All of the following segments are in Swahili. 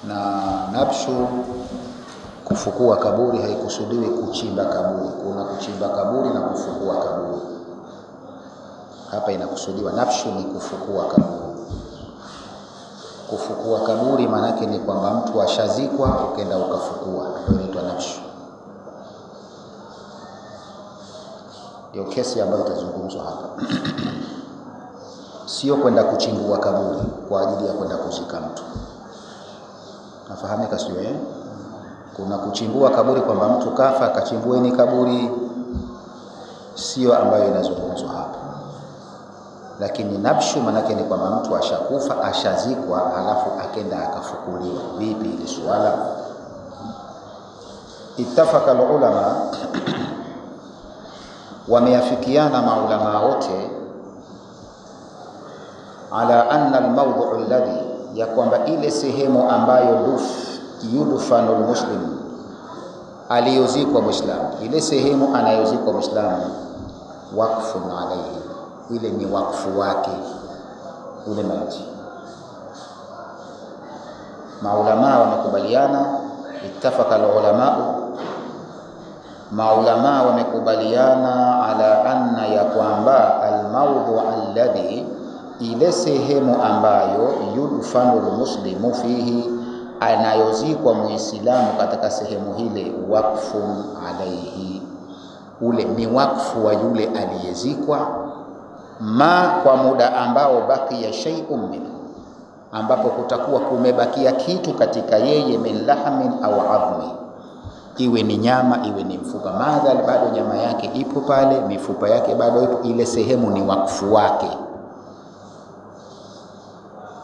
Na nabshu, kufukua kaburi, haikusudiwi kuchimba kaburi. Kuna kuchimba kaburi na kufukua kaburi. Hapa inakusudiwa nabshu ni kufukua kaburi. Kufukua kaburi maana yake ni kwamba mtu ashazikwa ukenda ukafukua, ndio inaitwa nabshu. Ndio kesi ambayo itazungumzwa hapa. Sio kwenda kuchimbua kaburi kwa ajili ya kwenda kuzika mtu. Nafahamika sio Kuna kuchimbua kaburi kwamba mtu kafa akachimbueni kaburi, sio ambayo inazungumzwa hapa. Lakini nabshu manake ni kwamba mtu ashakufa, ashazikwa, halafu akenda akafukuliwa. Vipi ile swala? Ittafaka ulama, wameafikiana maulama wote, ala anna almawdhu alladhi, ya kwamba ile sehemu ambayo yudfanu almuslim, aliyozikwa muislamu, ile sehemu anayozikwa muislamu, waqfun alayhi, ile ni wakfu wake ule maiti. Maulama wamekubaliana, ittafaka maulama wamekubaliana ala anna, ya kwamba almawdhu alladhi, ile sehemu ambayo yudfanu almuslimu fihi, anayozikwa muislamu katika sehemu hile, waqfun alayhi, ule ni wakfu wa yule aliyezikwa, kwa muda ambao bakia shay'un min, ambapo kutakuwa kumebakia kitu katika yeye, min lahmin au adhmi, iwe ni nyama iwe ni mfupa. Madhal bado nyama yake ipo pale, mifupa yake bado ipo, ile sehemu ni wakfu wake.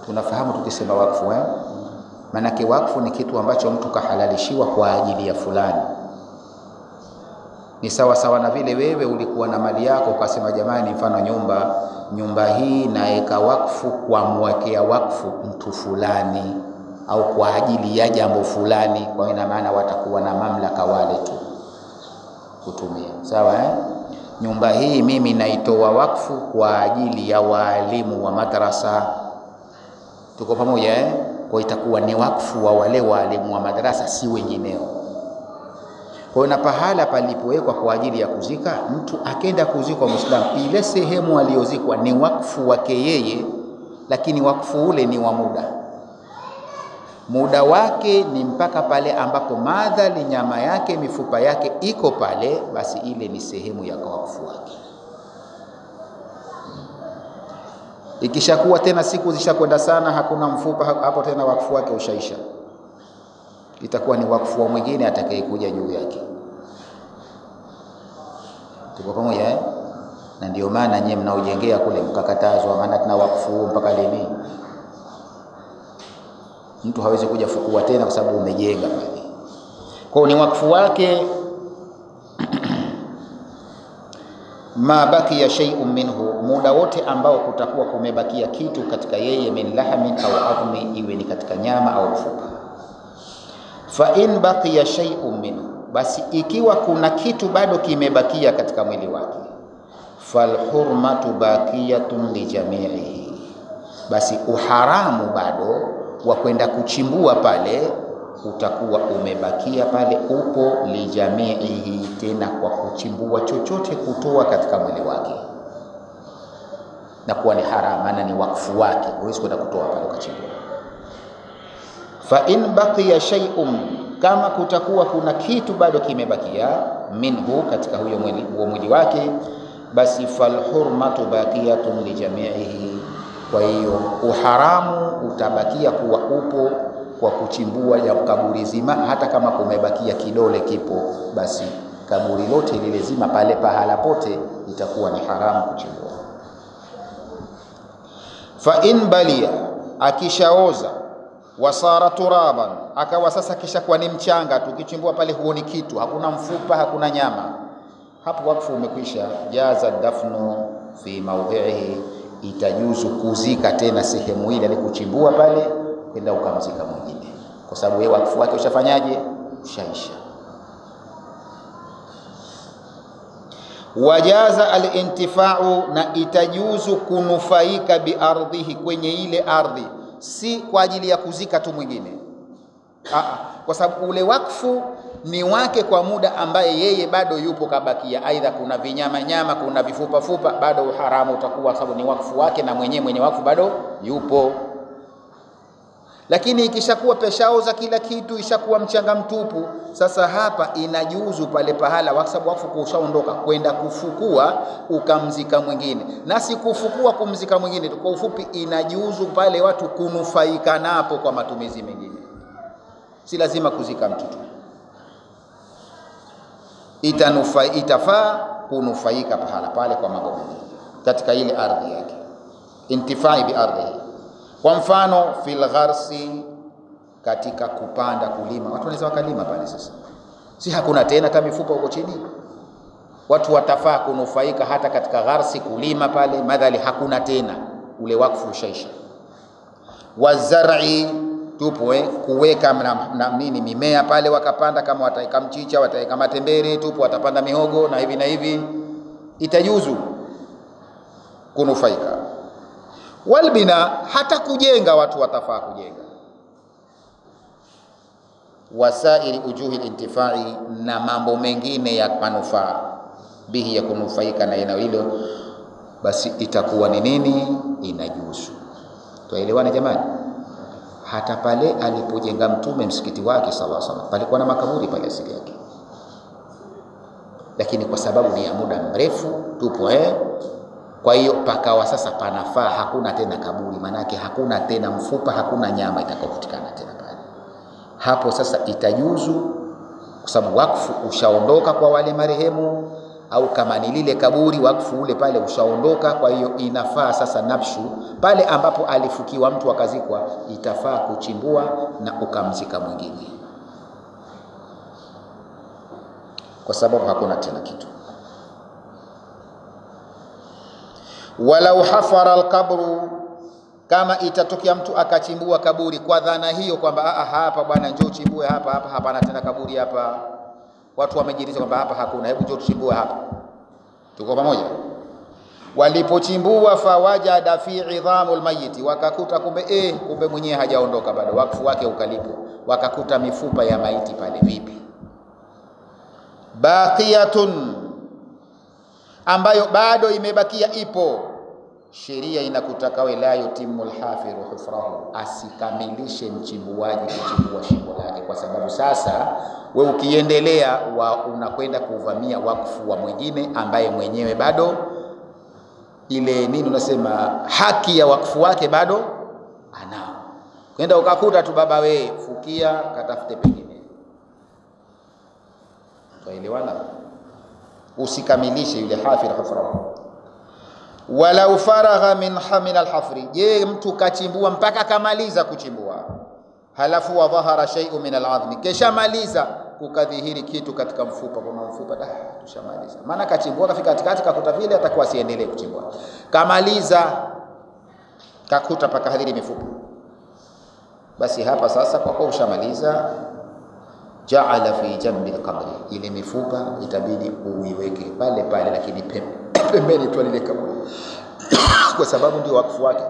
Tunafahamu tukisema wakfu manake wakfu ni kitu ambacho mtu kahalalishiwa kwa ajili ya fulani. Ni sawa sawa na vile wewe ulikuwa na mali yako ukasema jamani, mfano nyumba hii naeka wakfu kwa mwekea wakfu mtu fulani, au kwa ajili ya jambo fulani, kwa ina maana watakuwa na mamlaka wale tu kutumia. Sawa nyumba hii mimi naitoa wakfu kwa ajili ya walimu wa madrasa. Tuko pamoja Kwa itakuwa ni wakfu wa wale walimu wa madrasa, si wengineo. Kwa na pahala palipowekwa kwa ajili ya kuzika mtu, akenda kuzikwa muislamu, ile sehemu aliyozikwa ni wakfu wake yeye, lakini wakfu ule ni wa muda wake ni mpaka pale ambapo madhali nyama yake mifupa yake iko pale, basi ile ni sehemu ya wakfu wake. Ikishakuwa tena siku zishakwenda sana, hakuna mfupa hapo tena, wakfu wake ushaisha, itakuwa ni wakfu wa mwingine atakayekuja juu yake. Tuko pamoja Na ndio maana nyinyi mnaojengea kule mkakatazwa, maana tuna wakfu mpaka lini? Mtu hawezi kuja fukua tena kwa sababu umejenga pale. Kwa ni wakfu wake ma bakia shay'un minhu, muda wote ambao kutakuwa kumebakia kitu katika yeye, min lahmin au adhmi, iwe ni katika nyama au mfupa. Fa in baqiya shay'un minhu, basi ikiwa kuna kitu bado kimebakia katika mwili wake, fal hurmatu baqiyatun li jami'ihi, basi uharamu bado wa kwenda kuchimbua pale utakuwa umebakia pale, upo li jami'ihi, tena kwa kuchimbua chochote kutoa katika mwili wake na kuwa ni haramu, maana ni wakfu wake, huwezi kwenda kutoa pale ukachimbua. Fa in baqiya shay'un, kama kutakuwa kuna kitu bado kimebakia, minhu, katika huyo mwili wake, basi fal hurmatu baqiyatun li jami'ihi, kwa hiyo uharamu utabakia kuwa upo kwa kuchimbua ya kaburi zima. Hata kama kumebakia kidole kipo, basi kaburi lote lile zima pale pahala pote itakuwa ni haramu kuchimbua. Fa in balia, akishaoza, wasara turaban, akawa sasa kisha kwa ni mchanga, tukichimbua pale huoni kitu, hakuna mfupa, hakuna nyama, hapo wakfu umekwisha. Jaza dafnu fi mawdhihi, itajuzu kuzika tena sehemu ile alikuchimbua pale, kwenda ukamzika mwingine, kwa sababu yeye wakfu wake ushafanyaje? Ushaisha. Wajaza al-intifa'u, na itajuzu kunufaika bi ardhihi, kwenye ile ardhi, si kwa ajili ya kuzika tu mwingine, Kwa sababu ule wakfu ni wake kwa muda ambaye yeye bado yupo kabakia, aidha kuna vinyama nyama, kuna vifupa fupa, bado uharamu utakuwa, sababu ni wakfu wake na mwenye wakfu bado yupo. Lakini ikishakuwa peshaoza kila kitu, ishakuwa mchanga mtupu, sasa hapa inajuzu pale pahala, kwa sababu wakfu kushaondoka, kwenda kufukua ukamzika mwingine, na si kufukua kumzika mwingine. Kwa ufupi, inajuzu pale watu kunufaika napo kwa matumizi mengine, si lazima kuzika mtu tu, itafaa kunufaika pahala pale kwa mambo mengine katika ile ardhi yake, intifai bi ardhihi. Kwa mfano fil gharsi, katika kupanda kulima, watu wanaweza wakalima pale. Sasa si hakuna tena hata mifupa huko chini, watu watafaa kunufaika hata katika gharsi, kulima pale, madhali hakuna tena, ule wakfu ushaisha. Wazar'i, tupo kuweka na nini mimea pale, wakapanda, kama wataika mchicha, wataika matembere, tupo watapanda mihogo na hivi, itajuzu kunufaika. Walbina, hata kujenga watu watafaa kujenga. Wasairi ujuhi intifai, na mambo mengine ya manufaa bihi, ya kunufaika na eneo hilo, basi itakuwa ni nini? Inajuzu. Tuelewane jamani? Hata pale alipojenga Mtume msikiti wake sallallahu alaihi wasallam, palikuwa na makaburi pale asili yake, lakini kwa sababu ni ya muda mrefu tupo kwa hiyo pakawa sasa panafaa, hakuna tena kaburi, manake hakuna tena mfupa, hakuna nyama itakayopatikana tena pale. Hapo sasa itajuzu, kwa sababu wakfu ushaondoka kwa wale marehemu, au kama ni lile kaburi, wakfu ule pale ushaondoka. Kwa hiyo inafaa sasa nafshu pale ambapo alifukiwa mtu akazikwa, itafaa kuchimbua na ukamzika mwingine, kwa sababu hakuna tena kitu. Walau hafara alqabru, kama itatokea mtu akachimbua kaburi kwa dhana hiyo kwamba hapa bwana, njoo chimbue hapa hapana tena kaburi hapa, watu wamejiridhisha kwamba hapa hakuna, hebu njoo tuchimbue hapa. Tuko pamoja? Walipochimbua, fawajada fi idhamul mayiti, wakakuta kumbe mwenyewe hajaondoka bado, wakfu wake ukalipo, wakakuta mifupa ya maiti pale. Vipi? Baqiyatun, ambayo bado imebakia, ipo. Sheria inakutaka wewe, la yutimu alhafiru hufrahu, asikamilishe mchimbuaji kuchimbua shimo lake, kwa sababu sasa wewe ukiendelea unakwenda kuvamia wakfu wa mwingine ambaye mwenyewe bado ile nini unasema, haki ya wakfu wake bado anao. Kwenda ukakuta tu baba, wewe fukia, katafute pengine. Tuelewana? Usikamilishe yule hafir hufrahu. Walau faragha min alhafri, je, mtu kachimbua mpaka kamaliza kuchimbua, halafu wa dhahara shay'un min al'azmi, kisha maliza kukadhihiri kitu katika mfupa, kwa mfupa tushamaliza, maana kachimbua kafika katikati kakuta vile, atakuwa asiendelee kuchimbua. Kamaliza kakuta paka hadhiri mifupa, basi hapa sasa kwa kuwa ushamaliza, ja'ala fi jambi alqabri, ile mifupa itabidi uiweke pale pale, lakini pembeni tu ile kaburi kwa sababu ndio wakfu wake.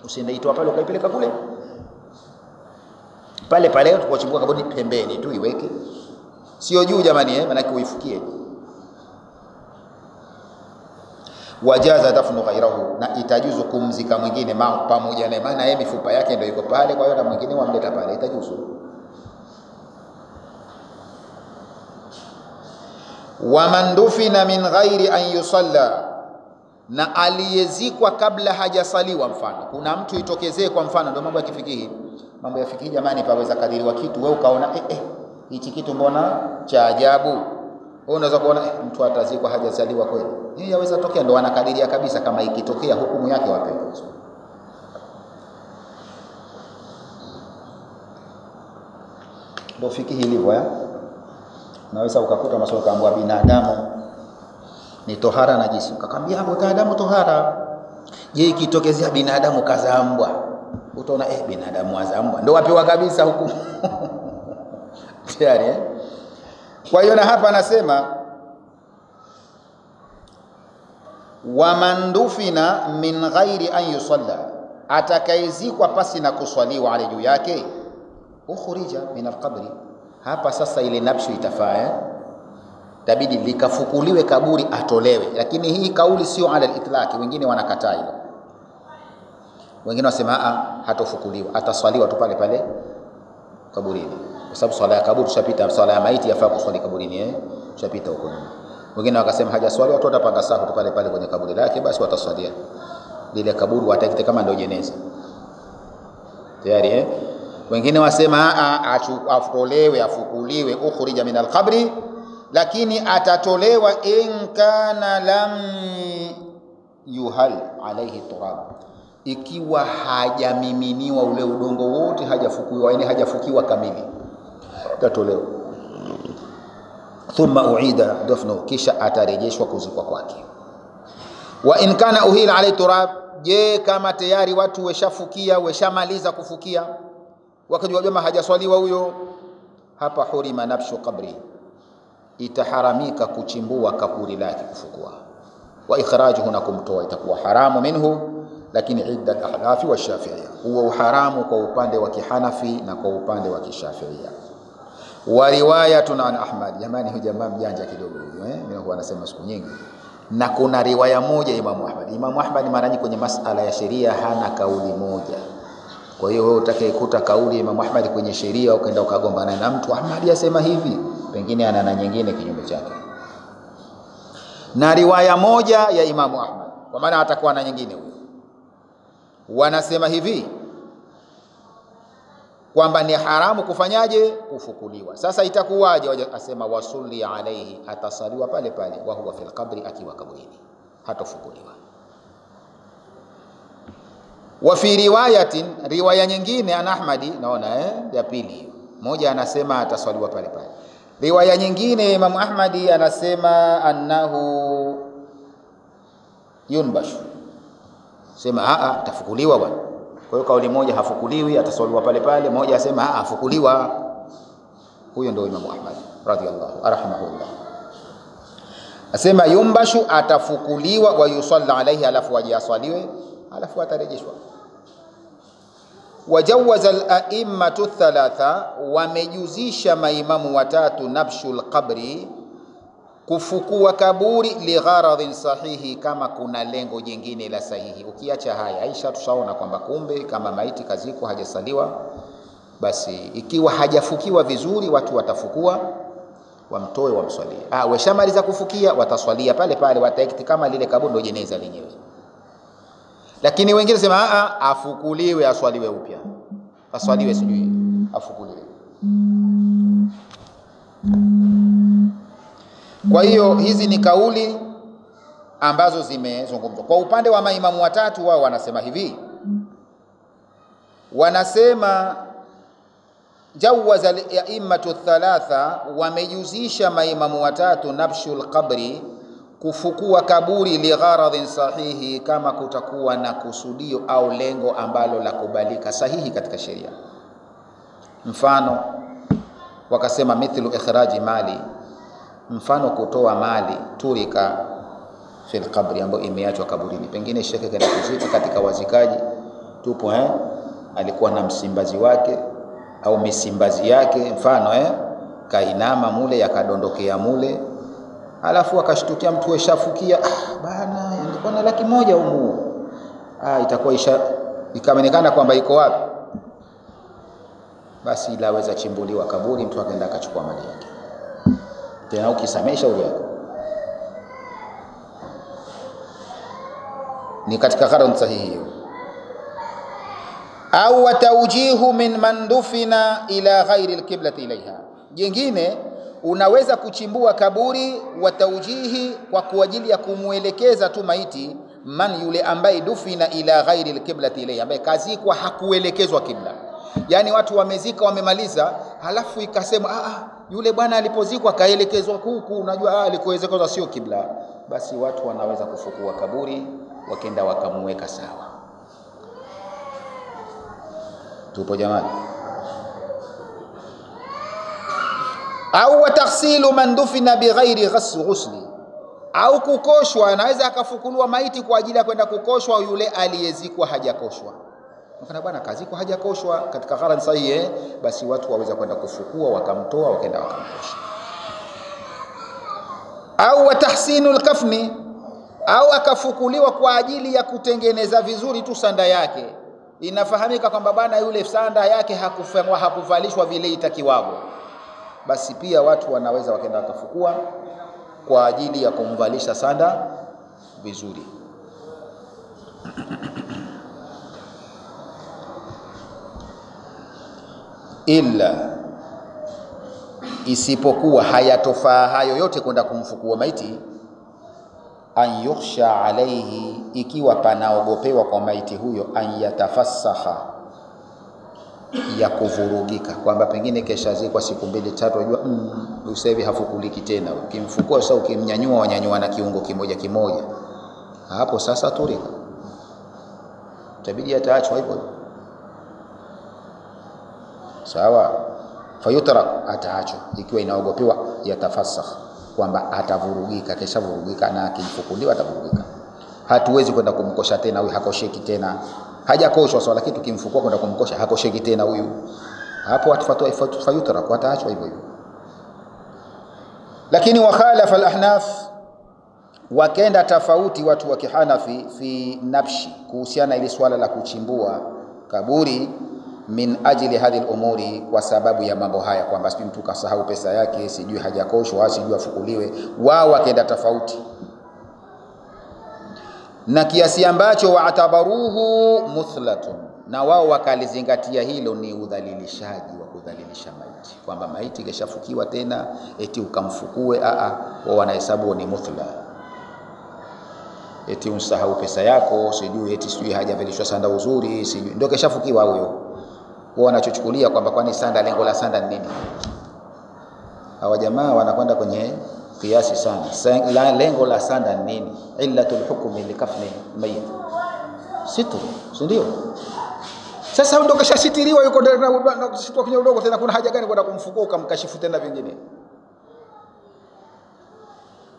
Usiende itoa pale ukaipeleka kule, pale pale tukochimbua kaburi pembeni tu iweke, sio juu jamani, maana uifukie. Wajaza dafnu ghairahu, na itajuzu kumzika mwingine pamoja naye, maana yeye mifupa yake ndio iko pale, kwa hiyo na mwingine wamleta pale, itajuzu. Waman dufina min ghairi an yusalla, na aliyezikwa kabla hajasaliwa. Mfano kuna mtu itokezee, kwa mfano ndio mambo ya kifikihi, mambo ya fikihi jamani, paweza kadiriwa kitu, wewe ukaona hichi kitu mbona cha ajabu. Wewe unaweza kuona mtu atazikwa hajasaliwa kweli, hii yaweza tokea, ndio anakadiria kabisa kama ikitokea hukumu yake wapewe. Ndio fikihi ilivyo. Naweza ukakuta maswali kaambwa binadamu ni tohara najisi, ukakwambia hapo binadamu tohara. Je, ikitokezea binadamu kazambwa, utaona binadamu azambwa, ndio wapewa kabisa hukumu tayari. Kwa hiyo na hapa anasema waman dufina min ghairi an yusalla, atakaizikwa pasi na kuswaliwa ale juu yake, ukhrija min alqabri. Hapa sasa ile nabshu itafaa, tabidi likafukuliwe kaburi atolewe. Lakini hii kauli sio ala al-itlaq, wengine wanakataa hilo. Wengine wasema hatofukuliwa, ataswaliwa tu pale pale kaburini, kwa sababu swala ya kaburi tushapita, swala ya maiti yafaa kuswali kaburini, tushapita huko. Wengine wakasema hajaswaliwa tu, atapanga safu tu pale pale kwenye kaburi lake, basi wataswalia lile kaburi, wataikite kama ndio jeneza tayari. Wengine wasema atolewe, afukuliwe, ukhrija min alqabri, lakini atatolewa in kana lam yuhal alayhi turab, ikiwa hajamiminiwa ule udongo wote, hajafukiwa, yani hajafukiwa kamili, atatolewa. Thumma uida dafnu, kisha atarejeshwa kuzikwa kwake. Wa in kana uhil alayhi turab, je kama tayari watu weshafukia, weshamaliza kufukia, wakajua jamaa hajaswaliwa huyo, hapa hurima nabshu qabri, itaharamika kuchimbua kaburi lake, kufukua. Wa ikhrajuhu, na kumtoa itakuwa haramu minhu, lakini idda al-ahnafi wa shafi'iyya, huwa uharamu kwa upande wa kihanafi na kwa upande wa kishafi'iyya. Wa riwayatun an Ahmad, jamani huyu jamaa mjanja kidogo huyo, mimi huwa nasema siku nyingi. Na kuna riwaya moja Imam Ahmad. Imam Ahmad mara nyingi kwenye masala ya sheria hana kauli moja. Kwa hiyo wewe utakayekuta kauli Imam Ahmad kwenye sheria ukaenda ukagombana na mtu, Ahmad yasema hivi, pengine ana na nyingine kinyume chake. Na riwaya moja ya Imam Ahmad, kwa maana atakuwa na nyingine huyo, wanasema hivi kwamba ni haramu kufanyaje, kufukuliwa. Sasa itakuwaje? Asema wasulli alayhi, atasaliwa pale pale, wa huwa fil qabri, akiwa kaburini, hatofukuliwa. Wa fi riwayatin, riwaya nyingine an Ahmadi, naona ya pili, moja anasema atasaliwa pale pale. Riwaya nyingine Imam Ahmadi anasema annahu yunbashu, sema atafukuliwa bwana. Kwa hiyo kauli moja hafukuliwi, ataswaliwa pale pale, moja asema afukuliwa. Huyo ndio Imam Ahmad radhiyallahu arhamahullah, asema yumbashu, atafukuliwa, wa yusalla alayhi, alafu waje aswaliwe, alafu atarejeshwa. Wajawaza al-a'immatu thalatha, wamejuzisha maimamu watatu nabshul qabri, kufukua kaburi, ligharadhin sahihi, kama kuna lengo jingine la sahihi. Ukiacha haya Aisha tushaona kwamba kumbe kama maiti kaziko hajasaliwa, basi ikiwa hajafukiwa vizuri, watu watafukua, wamtoe, wamswalie. Washamaliza kufukia, wataswalia pale pale, wataikiti kama lile kaburi ndio jeneza lenyewe. Lakini wengine sema afukuliwe, aswaliwe upya, aswaliwe sijui afukuliwe. Kwa hiyo hizi ni kauli ambazo zimezungumzwa. Kwa upande wa maimamu watatu, wao wanasema hivi, wanasema jawaza al-a'immatu thalatha, wamejuzisha maimamu watatu nabshul qabri, kufukua kaburi, ligharadhin sahihi, kama kutakuwa na kusudio au lengo ambalo la kubalika sahihi katika sheria. Mfano wakasema mithlu ikhraji mali, mfano kutoa mali turika fil qabri, ambayo imeachwa kaburini, pengine shekhe kaenda kuzika, katika wazikaji tupo alikuwa na msimbazi wake au misimbazi yake, mfano kainama mule, yakadondokea mule, alafu akashtukia mtu weshafukia, bana nilikuwa na 100,000 humu, itakuwa ikaonekana kwamba iko wapi, basi laweza chimbuliwa kaburi, mtu akaenda akachukua mali yake, tena ukisamesha ule yako. Ni katika gharadh sahihi hiyo. Au watawjihu min mandufina ila ghairi alqiblati ilaiha, jingine unaweza kuchimbua kaburi, watawjihi, kwa kuajili ya kumuelekeza tu maiti, man, yule ambaye dufina ila ghairi alqiblati ilaiha, ambaye kazikwa hakuelekezwa kibla. Yani watu wamezika, wamemaliza, halafu ikasema yule bwana alipozikwa kaelekezwa huku, unajua alikoelekezwa sio kibla, basi watu wanaweza kufukua kaburi, wakenda wakamuweka sawa. Tupo jamani? Au wataghsilu man dufina bighairi ghusli, au kukoshwa, anaweza akafukuliwa maiti kwa ajili ya kwenda kukoshwa yule aliyezikwa hajakoshwa. Mfano bwana kazi kwa hajakoshwa katika gharan sahihi, basi watu waweza kwenda kufukua wakamtoa wakaenda wakamkosha. Au wa tahsinul kafni, au akafukuliwa kwa ajili ya kutengeneza vizuri tu sanda yake. Inafahamika kwamba bwana yule sanda yake hakuvalishwa vile itakiwavyo, basi pia watu wanaweza wakaenda wakafukua kwa ajili ya kumvalisha sanda vizuri. Illa, isipokuwa hayatofaa hayo yote kwenda kumfukua maiti, an yukhsha alayhi, ikiwa panaogopewa kwa maiti huyo, an yatafassaha, ya kuvurugika, kwamba pengine kesha zikwa siku 2-3 unajua sasa hivi hafukuliki tena. Ukimfukua sasa, ukimnyanyua wanyanyua na kiungo kimoja kimoja, hapo sasa turika, tabidi ataachwa hivyo sawa. Fayutrak, ataachwa ikiwa inaogopewa yatafassakh, kwamba atavurugika, kesha vurugika na akimfukuliwa atavurugika. Hatuwezi kwenda kumkosha tena huyu, hakosheki tena, hajakoshwa sawa, lakini tukimfukua kwenda kumkosha hakosheki tena huyu, hapo atufatwa fayutrak, ataachwa hivyo hivyo. Lakini wakhalafa al-ahnaf, wakenda tofauti watu wa kihanafi fi nabshi, kuhusiana ili swala la kuchimbua kaburi, min ajili hadhi al-umuri, kwa sababu ya mambo haya, kwamba sijui mtu kasahau pesa yake, sijui hajakoshwa, sijui afukuliwe. Wao wakenda tofauti na kiasi ambacho waatabaruhu muthlatun, na wao wakalizingatia hilo ni udhalilishaji wa kudhalilisha maiti, kwamba maiti keshafukiwa tena eti ukamfukue. Wao wanahesabu ni muthla, eti unsahau pesa yako, sijui eti sijui hajavalishwa sanda uzuri, sijui ndio keshafukiwa huyo. Wao wanachochukulia kwamba kwani sanda, lengo la sanda ni nini? Hawa jamaa wanakwenda kwenye kiasi sana. Lengo la sanda ni nini? Illatul hukmi likafni mayit sitru, ndio. Sasa ndio kashasitiriwa, yuko na kusitwa kwenye udongo tena, kuna haja gani kwenda kumfukua ukamkashifu tena vingine?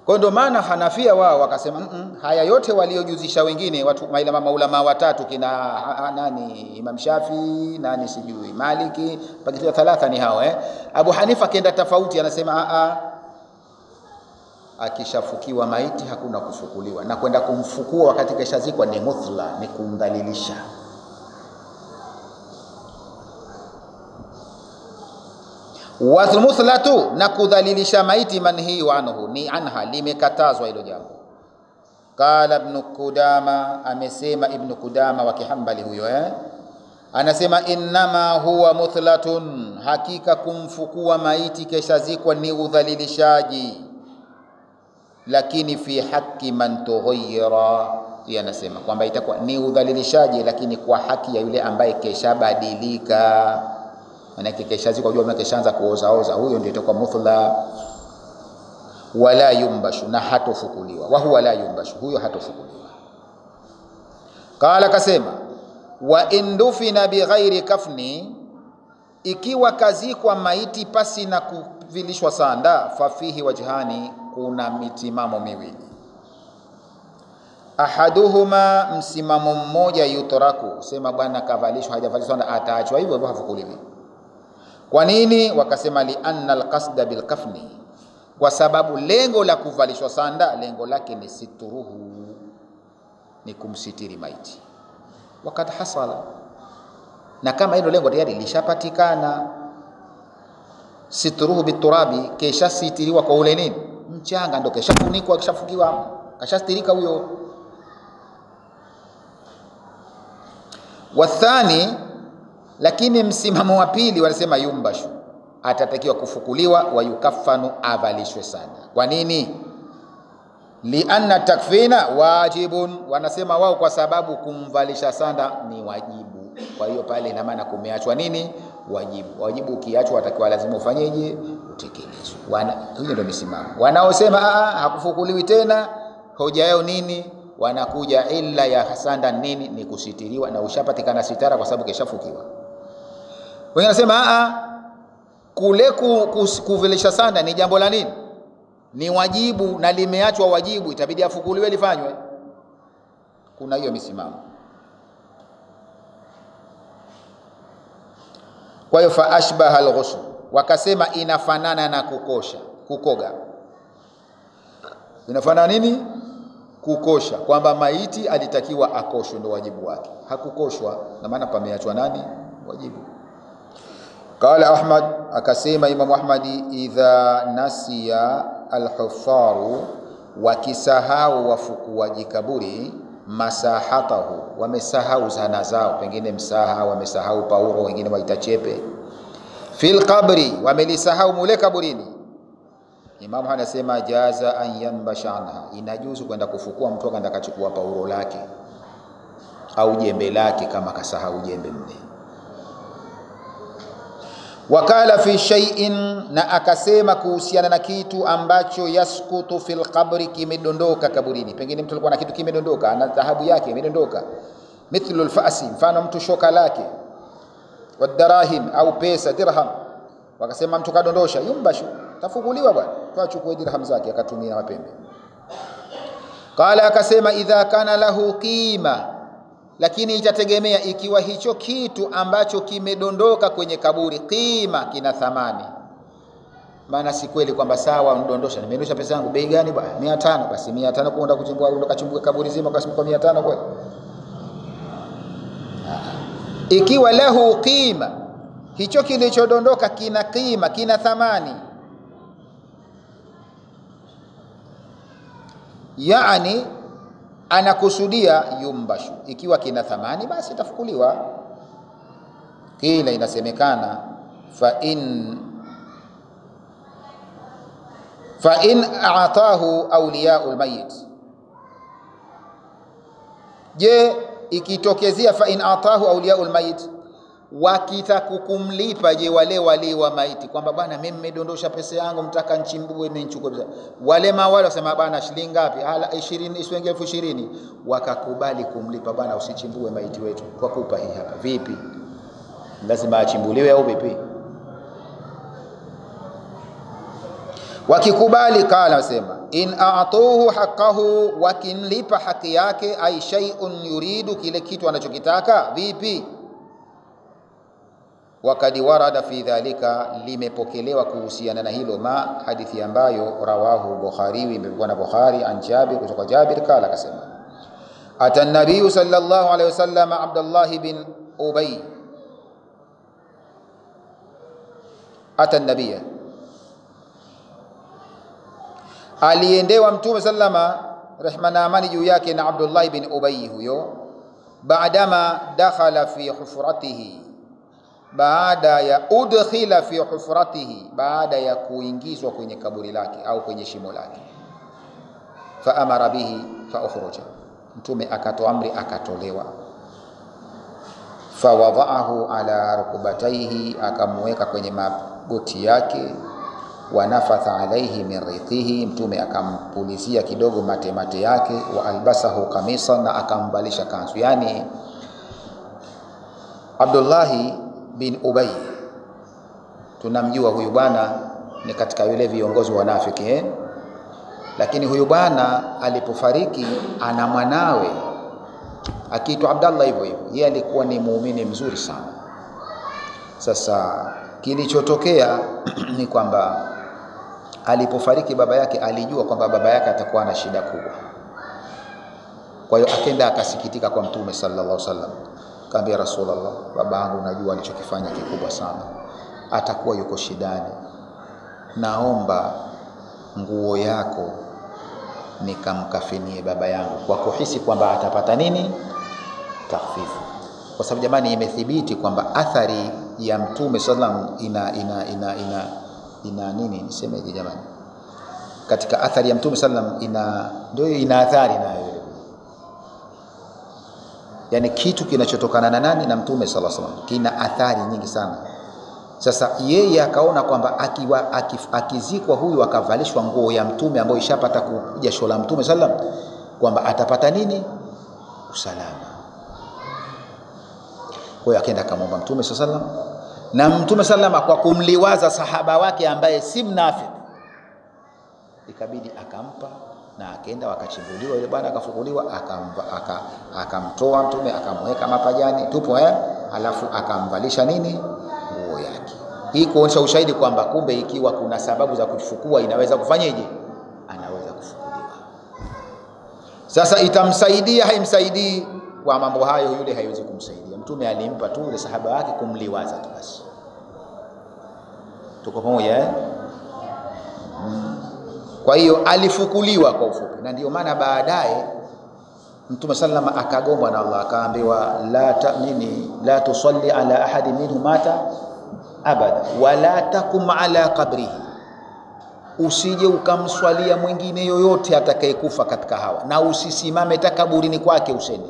Kwa ndio maana Hanafia wao wakasema haya yote waliojuzisha wengine watu maulama watatu, kina nani, Imam Shafi, nani sijui Maliki, pakitwa 3 ni hao Abu Hanifa kenda tofauti, anasema akishafukiwa maiti hakuna kufukuliwa, na kwenda kumfukua wakati keshazikwa ni muthla, ni kumdhalilisha. Wa muthlatu, na kudhalilisha maiti, manhi anhu, ni anha, limekatazwa hilo jambo. Qala Ibn Qudama, amesema Ibn Qudama wa Kihambali huyo anasema innama huwa muthlatun, hakika kumfukua maiti keshazikwa ni udhalilishaji, lakini fi haqqi man tughayyara, anasema kwamba itakuwa ni udhalilishaji lakini kwa haki ya yule ambaye keshabadilika. Maana keshazikwa unajua keshaanza kuozaoza, huyo ndio itakuwa muthla. Wala yumbashu, na hatofukuliwa. Wa huwa la yumbashu, huyo hatofukuliwa. Qala, kasema wa indufina bighairi kafni, ikiwa kazikwa maiti pasi na kuvilishwa sanda, fafihi wajhani, kuna mitimamo miwili. Ahaduhuma, msimamo mmoja, yutraku, sema bwana kavalishwa hajavalishwa sanda ataachwa hivyo hivyo, hafukuliwi. Kwa nini? Wakasema li anna alqasda bilkafni, kwa sababu lengo la kuvalishwa sanda, lengo lake ni situruhu, ni kumsitiri maiti. Wakati hasala, na kama hilo lengo tayari lishapatikana, situruhu biturabi, kesha sitiriwa kwa ule nini, mchanga, ndio keshafunikwa, keshafukiwa, kashastirika huyo. Wathani, lakini msimamo wa pili wanasema yumbashu, atatakiwa kufukuliwa, wa yukaffanu, avalishwe sanda. Kwa nini? Li anna takfina wajibun, wanasema wao kwa sababu kumvalisha sanda ni wajibu. Kwa hiyo pale ina maana kumeachwa nini? Wajibu. Wajibu ukiachwa atakiwa lazima ufanyeje? Utekelezwe. Hiyo ndio misimamo. Wanaosema hakufukuliwi tena, hoja yao nini? Wanakuja illa ya sanda nini? Ni kusitiriwa, na ushapatikana sitara kwa sababu keshafukiwa. Wengine wanasema kule kuvilisha sanda ni jambo la nini? Ni wajibu, na limeachwa wajibu, itabidi afukuliwe lifanywe. Kuna hiyo misimamo. Kwa hiyo fa ashbaha al-ghusl, wakasema inafanana na kukoga. Inafanana nini? Kukosha, kwamba maiti alitakiwa akoshwe, ndio wajibu wake. Hakukoshwa, na maana pameachwa nani? Wajibu. Qala Ahmad, akasema Imam Ahmadi, idha nasiya al-huffaru, wakisahau wafukuaji kaburi, masahatahu, wamesahau zana zao, pengine msaha, wamesahau pauro, wengine waita chepe, fil qabri, wamelisahau mule kaburini. Imam anasema jaza an yanbasha anha, inajuzu kwenda kufukua, mtu akaenda akachukua pauro lake au jembe lake kama kasahau jembe mle. Wakala fi shay'in, na akasema kuhusiana na kitu ambacho yaskutu fil qabri, kimedondoka kaburini. Pengine mtu alikuwa na kitu kimedondoka, ana dhahabu yake imedondoka, mithlu al-fa'si, mfano mtu shoka lake, wadarahim, au pesa dirham, wakasema mtu kadondosha, yumbashu, tafukuliwa bwana, tuachukue dirham zake akatumia mapembe. Qala, akasema idha kana lahu qima, lakini itategemea ikiwa hicho kitu ambacho kimedondoka kwenye kaburi qima, kina thamani. Maana si kweli kwamba sawa ndondosha, nimedondosha pesa yangu, bei gani bwana? 500. Basi 500 kwenda kuchimbua, ukachimbuka kaburi zima kwa 500 kweli? Ikiwa lahu qima, hicho kilichodondoka kina qima, kina thamani, yani anakusudia yumbashu, ikiwa kina thamani basi tafukuliwa. Kila inasemekana fa in a'tahu awliya'ul mayit, je ikitokezea fa in a'tahu awliya'ul mayit, wakitakukumlipa, je wale wali wa maiti, kwamba bwana mimi nimedondosha pesa yangu, mtaka nchimbue, mimi nichukue pesa, wale mawali wasema bwana shilingi ngapi? Hala 20, isiwenge 20,000, wakakubali kumlipa, bwana usichimbue maiti wetu, kwa kupa hii hapa. Vipi, lazima achimbuliwe au vipi? Wakikubali, kala wasema in a'tuhu haqqahu, wakinlipa haki yake, ay shay'un yuridu, kile kitu anachokitaka. Vipi? Wakadi warada fi dhalika, limepokelewa kuhusiana na hilo, ma hadithi ambayo rawahu Bukhari, imekuwa na Bukhari, an Jabir, kutoka Jabir, kala akasema ata nabii sallallahu alayhi wasallam Abdullah bin Ubay, ata nabii, aliendewa mtume sallama, rehma na amani juu yake, na Abdullah bin Ubay huyo, baadama dakhala fi hufratihi, baada ya udkhila fi hufratihi, baada ya kuingizwa kwenye kaburi lake au kwenye shimo lake. Fa amara bihi fa ukhruja, mtume akatoa amri, akatolewa. Fa wada'ahu ala rukubatayhi, akamweka kwenye magoti yake. Wa nafatha alayhi min riqihi, mtume akampulizia kidogo mate yake. Wa albasahu qamisan, na akamvalisha kanzu. Yani Abdullah bin Ubay tunamjua huyu bwana ni katika yule viongozi wanafiki, lakini huyu bwana alipofariki ana mwanawe akiitwa Abdullah hivyo hivyo, yeye alikuwa ni muumini mzuri sana. Sasa kilichotokea ni kwamba alipofariki baba yake, alijua kwamba baba yake atakuwa na shida kubwa. Kwa hiyo akenda akasikitika kwa mtume sallallahu alaihi wasallam, kaambia Rasulullah, baba yangu najua alichokifanya kikubwa sana, atakuwa yuko shidani, naomba nguo yako nikamkafinie baba yangu, kwa kuhisi kwamba atapata nini? Takhfifu. Kwa sababu jamani, imethibiti kwamba athari ya mtume sallallahu ina nini niseme hivi jamani, katika athari ya mtume sallallahu ndio ina athari nayo, yani kitu kinachotokana na nani? Na mtume sallallahu alaihi wasallam, kina athari nyingi sana. Sasa yeye akaona kwamba akizikwa huyu, akavalishwa nguo ya mtume ambayo ishapata jasho la mtume sallallahu alaihi wasallam, kwamba atapata nini? Usalama. Kwa hiyo akaenda akamwomba mtume sallallahu alaihi wasallam, na mtume sallallahu alaihi wasallam kwa kumliwaza sahaba wake ambaye si mnafiki, ikabidi akampa, na akaenda wakachimbuliwa, yule bwana akafukuliwa, akamtoa mtume, akamweka mapajani tupo alafu akamvalisha nini? Nguo matumbo yake. Hii kuonyesha ushahidi kwamba kumbe ikiwa kuna sababu za kufukua inaweza kufanyeje? Anaweza kufukuliwa. Sasa itamsaidia haimsaidii? Kwa mambo hayo yule haiwezi kumsaidia. Mtume alimpa tu yule sahaba wake kumliwaza tu basi. Tuko pamoja eh? Kwa hiyo alifukuliwa kwa ufupi, na ndio maana baadaye Mtume sallama akagombwa na Allah, akaambiwa la tusalli ala ahadi minhum mata abada wala takum ala qabrihi, usije ukamswalia mwingine yoyote atakayekufa katika hawa, na usisimame takaburini kwake usende.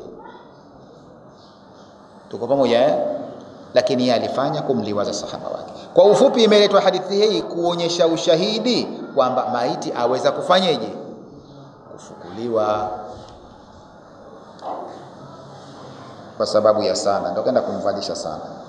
Tuko pamoja eh? Lakini yeye alifanya kumliwaza sahaba wake. Kwa ufupi imeletwa hadithi hii kuonyesha ushahidi kwamba maiti aweza kufanyeje? Kufukuliwa. Kwa sababu ya sana ndio kaenda kumvalisha sana.